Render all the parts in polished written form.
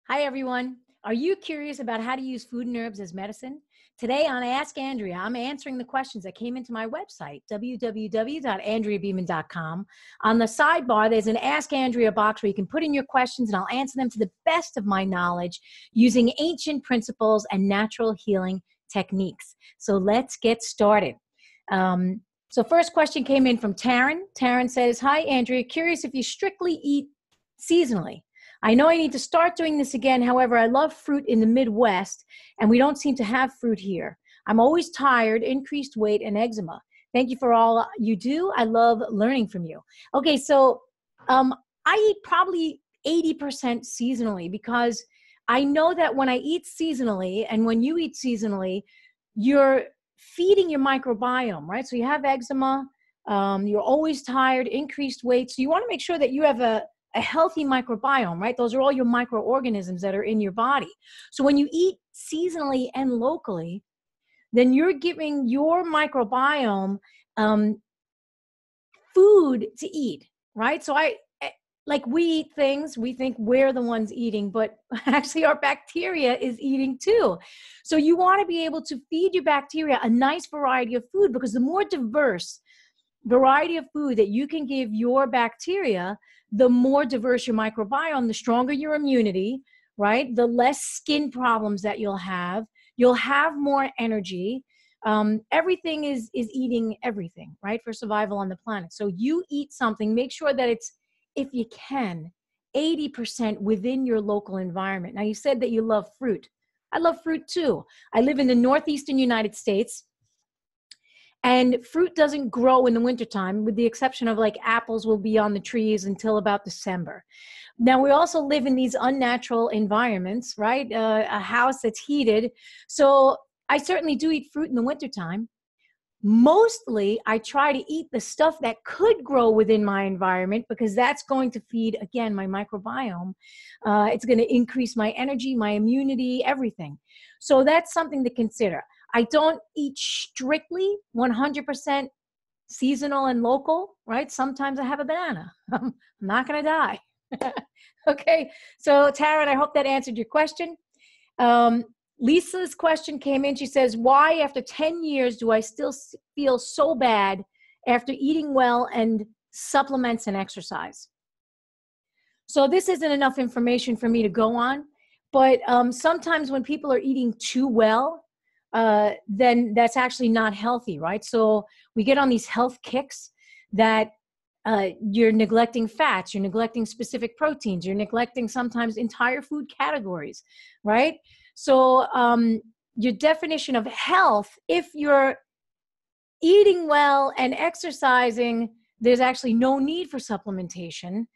Hi, everyone. Are you curious about how to use food and herbs as medicine? Today on Ask Andrea, I'm answering the questions that came into my website, www.andreabeaman.com. On the sidebar, there's an Ask Andrea box where you can put in your questions and I'll answer them to the best of my knowledge using ancient principles and natural healing techniques. So let's get started. So first question came in from Taryn. Taryn says, hi, Andrea, curious if you strictly eat seasonally. I know I need to start doing this again. However, I love fruit in the Midwest, and we don't seem to have fruit here. I'm always tired, increased weight, and eczema. Thank you for all you do. I love learning from you. Okay, so I eat probably 80% seasonally because I know that when I eat seasonally and when you eat seasonally, you're feeding your microbiome, right? So you have eczema, you're always tired, increased weight. So you want to make sure that you have a healthy microbiome, right? Those are all your microorganisms that are in your body. So when you eat seasonally and locally, then you're giving your microbiome food to eat, right? So like we eat things, we think we're the ones eating, but actually our bacteria is eating too. So you want to be able to feed your bacteria a nice variety of food, because the more diverse variety of food that you can give your bacteria, the more diverse your microbiome, the stronger your immunity, right? The less skin problems that you'll have. You'll have more energy. Everything is eating everything, right? For survival on the planet. So you eat something, make sure that it's, if you can, 80% within your local environment. Now, you said that you love fruit. I love fruit too. I live in the Northeastern United States. And fruit doesn't grow in the wintertime, with the exception of like apples will be on the trees until about December. Now, we also live in these unnatural environments, right? A house that's heated. So I certainly do eat fruit in the wintertime. Mostly, I try to eat the stuff that could grow within my environment, because that's going to feed, again, my microbiome. It's going to increase my energy, my immunity, everything. So that's something to consider. I don't eat strictly 100% seasonal and local, right? Sometimes I have a banana. I'm not going to die. Okay. So Taryn, I hope that answered your question. Lisa's question came in. She says, why after 10 years do I still feel so bad after eating well and supplements and exercise? So this isn't enough information for me to go on, but sometimes when people are eating too well, then that's actually not healthy, right? So we get on these health kicks that you're neglecting fats, you're neglecting specific proteins, you're neglecting sometimes entire food categories, right? So your definition of health, if you're eating well and exercising, there's actually no need for supplementation.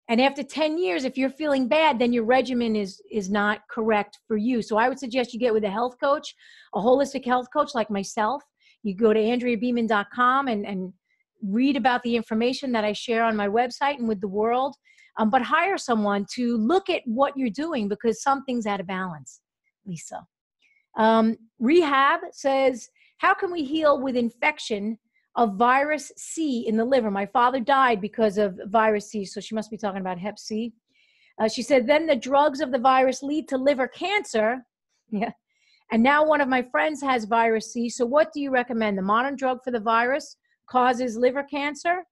And after 10 years, if you're feeling bad, then your regimen is not correct for you. So I would suggest you get with a health coach, a holistic health coach like myself. You go to andreabeaman.com and read about the information that I share on my website and with the world. But hire someone to look at what you're doing, because something's out of balance, Lisa. Rehab says, how can we heal with infection of virus C in the liver? My father died because of virus C, so she must be talking about Hep C. She said, then the drugs of the virus lead to liver cancer. Yeah. And now one of my friends has virus C. So what do you recommend? The modern drug for the virus causes liver cancer?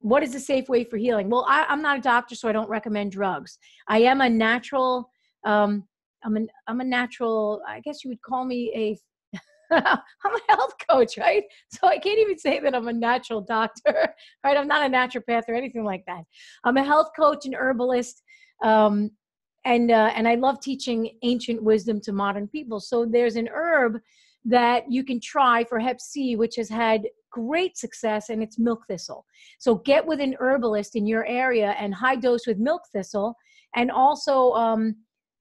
What is the safe way for healing? Well, I'm not a doctor, so I don't recommend drugs. I am a natural, I'm a natural, I guess you would call me a I'm a health coach, right? So I can't even say that I'm a natural doctor, right? I'm not a naturopath or anything like that. I'm a health coach and herbalist, and I love teaching ancient wisdom to modern people. So there's an herb that you can try for Hep C, which has had great success, and it's milk thistle. So get with an herbalist in your area and high dose with milk thistle, and also,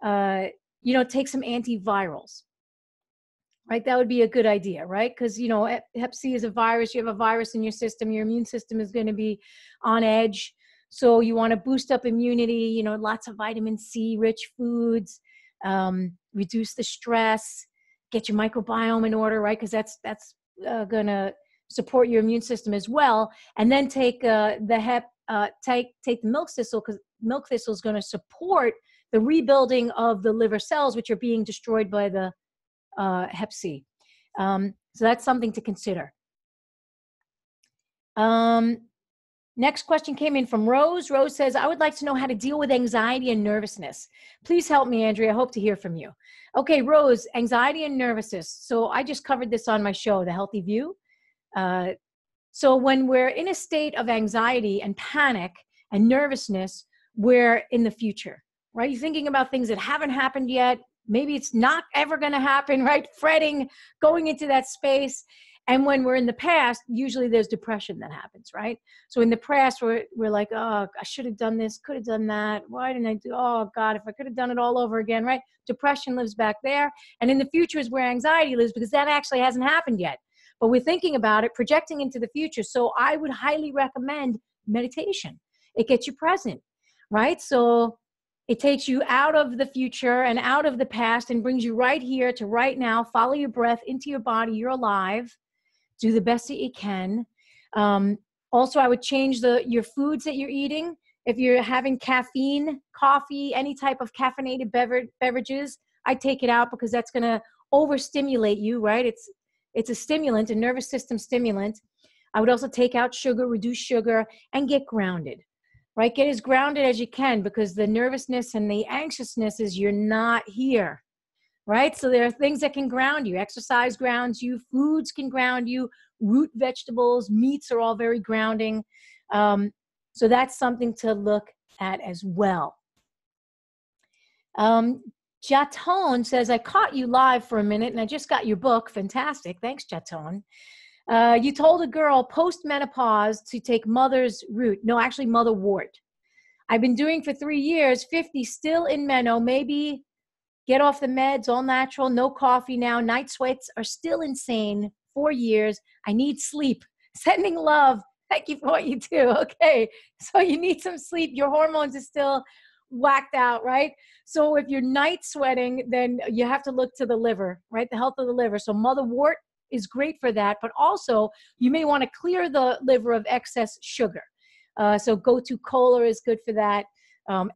take some antivirals. Right, that would be a good idea, right? Because, Hep C is a virus. You have a virus in your system. Your immune system is going to be on edge. So you want to boost up immunity, lots of vitamin C rich foods, reduce the stress, get your microbiome in order, right? Because that's going to support your immune system as well. And then take the milk thistle, because milk thistle is going to support the rebuilding of the liver cells, which are being destroyed by the Hep C. So that's something to consider. Next question came in from Rose. Rose says, I would like to know how to deal with anxiety and nervousness. Please help me, Andrea. I hope to hear from you. Okay, Rose, anxiety and nervousness. So I just covered this on my show, The Healthy View. So when we're in a state of anxiety and panic and nervousness, we're in the future, right? You're thinking about things that haven't happened yet. Maybe it's not ever going to happen, right? Fretting, going into that space. And when we're in the past, usually there's depression that happens, right? So in the past, we're like, oh, I should have done this, could have done that. Why didn't I do? Oh, God, if I could have done it all over again, right? Depression lives back there. And in the future is where anxiety lives, because that actually hasn't happened yet. But we're thinking about it, projecting into the future. So I would highly recommend meditation. It gets you present, right? So it takes you out of the future and out of the past and brings you right here to right now. Follow your breath into your body. You're alive. Do the best that you can. Also, I would change your foods that you're eating. If you're having caffeine, coffee, any type of caffeinated beverages, I take it out because that's going to overstimulate you, right? It's a stimulant, a nervous system stimulant. I would also take out sugar, reduce sugar, and get grounded, right? Get as grounded as you can, because the nervousness and the anxiousness is you're not here. Right? So there are things that can ground you. Exercise grounds you. Foods can ground you. Root vegetables, meats are all very grounding. So that's something to look at as well. Jaton says, I caught you live for a minute and I just got your book. Fantastic. Thanks, Jaton. You told a girl post-menopause to take mother's root. No, actually motherwart. I've been doing for 3 years, 50, still in meno, maybe get off the meds, all natural, no coffee now. Night sweats are still insane. 4 years. I need sleep. Sending love. Thank you for what you do. Okay. So you need some sleep. Your hormones are still whacked out, right? So if you're night sweating, then you have to look to the liver, right? The health of the liver. So motherwort is great for that. But also you may want to clear the liver of excess sugar. So gotukola is good for that.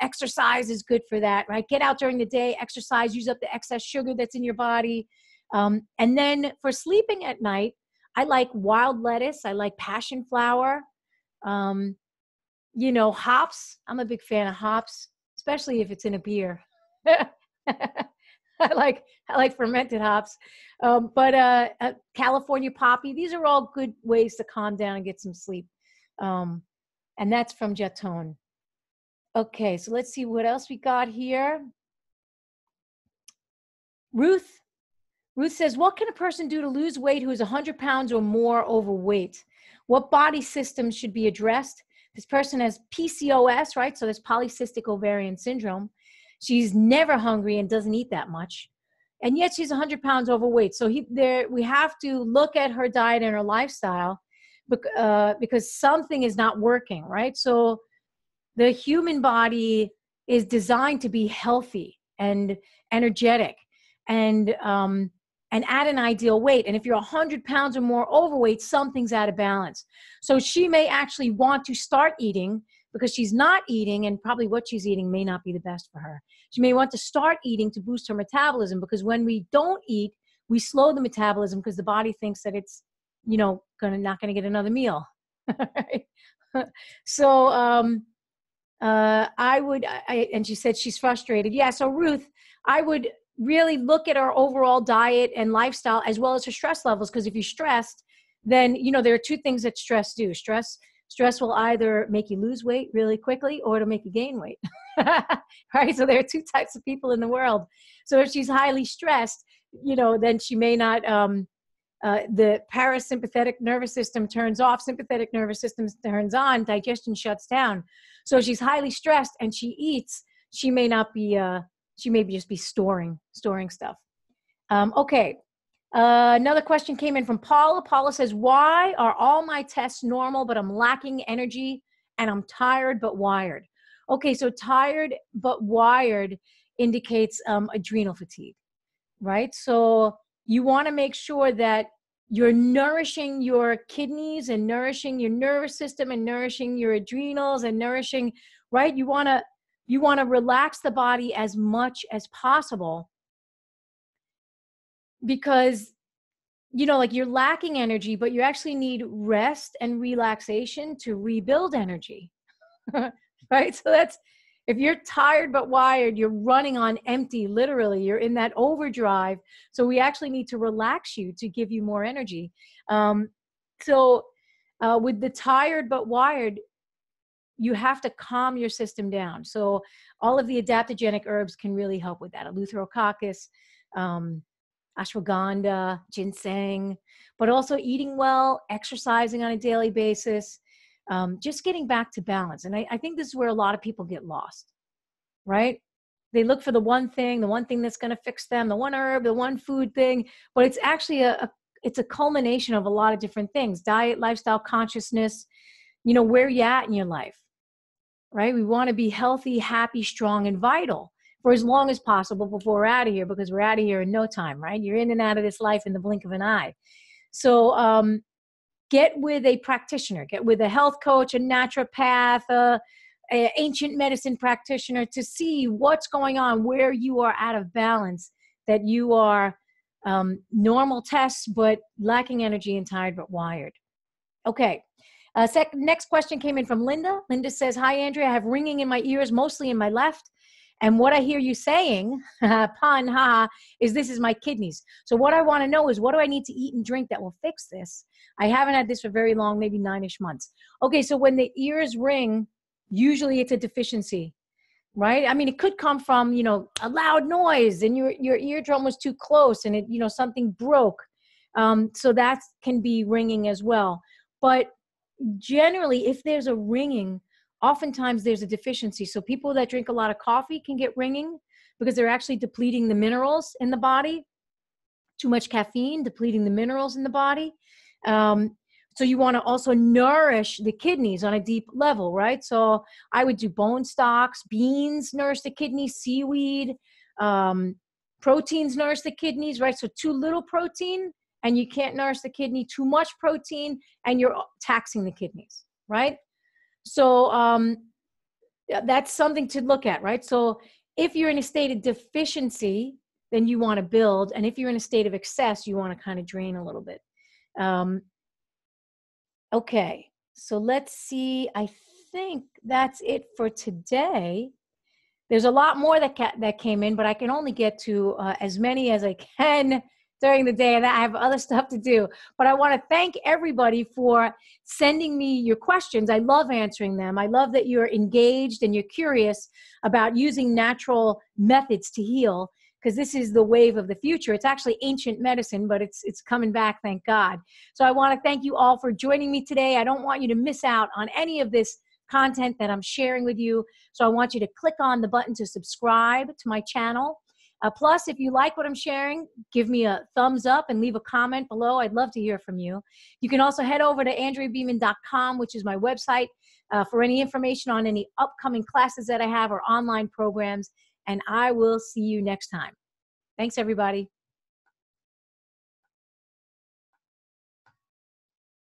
Exercise is good for that, right? Get out during the day, exercise, use up the excess sugar that's in your body. And then for sleeping at night, I like wild lettuce. I like passion flower. Hops. I'm a big fan of hops, especially if it's in a beer. I like fermented hops. But California poppy, these are all good ways to calm down and get some sleep. And that's from Jaton. Okay, so let's see what else we got here. Ruth says, what can a person do to lose weight who is 100 pounds or more overweight? What body systems should be addressed? This person has PCOS, right? So there's polycystic ovarian syndrome. She's never hungry and doesn't eat that much. And yet she's 100 pounds overweight. So we have to look at her diet and her lifestyle because something is not working, right? So the human body is designed to be healthy and energetic and at an ideal weight. And if you're 100 pounds or more overweight, something's out of balance. So she may actually want to start eating because she's not eating, and probably what she's eating may not be the best for her. She may want to start eating to boost her metabolism, because when we don't eat, we slow the metabolism because the body thinks that it's, not going to get another meal. So, and she said she's frustrated. Yeah. So Ruth, I would really look at our overall diet and lifestyle as well as her stress levels. Because if you're stressed, then, there are two things that stress do. Stress will either make you lose weight really quickly or it'll make you gain weight. Right. So there are two types of people in the world. So if she's highly stressed, then she may not, the parasympathetic nervous system turns off, sympathetic nervous system turns on, digestion shuts down. So if she's highly stressed and she eats, she may not be, she may just be storing stuff. Okay. Another question came in from Paula. Paula says, why are all my tests normal, but I'm lacking energy and I'm tired but wired? Okay. So tired but wired indicates adrenal fatigue, right? So you want to make sure that you're nourishing your kidneys and nourishing your nervous system and nourishing your adrenals and nourishing, right? You want you want to relax the body as much as possible, because, you know, like you're lacking energy, but you actually need rest and relaxation to rebuild energy. Right? So that's, if you're tired but wired, you're running on empty, literally, you're in that overdrive. So we actually need to relax you to give you more energy. With the tired but wired, you have to calm your system down. So all of the adaptogenic herbs can really help with that. Eleutherococcus, ashwagandha, ginseng, but also eating well, exercising on a daily basis, just getting back to balance. And I think this is where a lot of people get lost, right? They look for the one thing that's going to fix them, the one herb, the one food thing, but it's actually it's a culmination of a lot of different things: diet, lifestyle, consciousness, you know, where you at in your life, right? We want to be healthy, happy, strong, and vital for as long as possible before we're out of here, because we're out of here in no time, right? You're in and out of this life in the blink of an eye. So get with a practitioner, get with a health coach, a naturopath, a ancient medicine practitioner, to see what's going on, where you are out of balance, that you are normal tests, but lacking energy and tired but wired. Okay. Next question came in from Linda. Linda says, "Hi, Andrea. I have ringing in my ears, mostly in my left. And what I hear you saying, pun, ha, is this is my kidneys. So what I want to know is, what do I need to eat and drink that will fix this? I haven't had this for very long, maybe 9-ish months." Okay, so when the ears ring, usually it's a deficiency, right? I mean, it could come from, you know, a loud noise and your eardrum was too close and it, you know, something broke. So that can be ringing as well. But generally, if there's a ringing, oftentimes there's a deficiency. So people that drink a lot of coffee can get ringing because they're actually depleting the minerals in the body. Too much caffeine, depleting the minerals in the body. So you want to also nourish the kidneys on a deep level, right? So I would do bone stocks, beans nourish the kidneys, seaweed, proteins nourish the kidneys, right? So too little protein and you can't nourish the kidney, too much protein and you're taxing the kidneys, right? So that's something to look at, right? So if you're in a state of deficiency, then you want to build. And if you're in a state of excess, you want to kind of drain a little bit. Okay, so let's see. I think that's it for today. There's a lot more that came in, but I can only get to as many as I can during the day, and I have other stuff to do. But I want to thank everybody for sending me your questions. I love answering them. I love that you're engaged and you're curious about using natural methods to heal, because this is the wave of the future. It's actually ancient medicine, but it's coming back, thank God. So I want to thank you all for joining me today. I don't want you to miss out on any of this content that I'm sharing with you. So I want you to click on the button to subscribe to my channel. Plus, if you like what I'm sharing, give me a thumbs up and leave a comment below. I'd love to hear from you. You can also head over to andreabeaman.com, which is my website, for any information on any upcoming classes that I have or online programs. And I will see you next time. Thanks, everybody.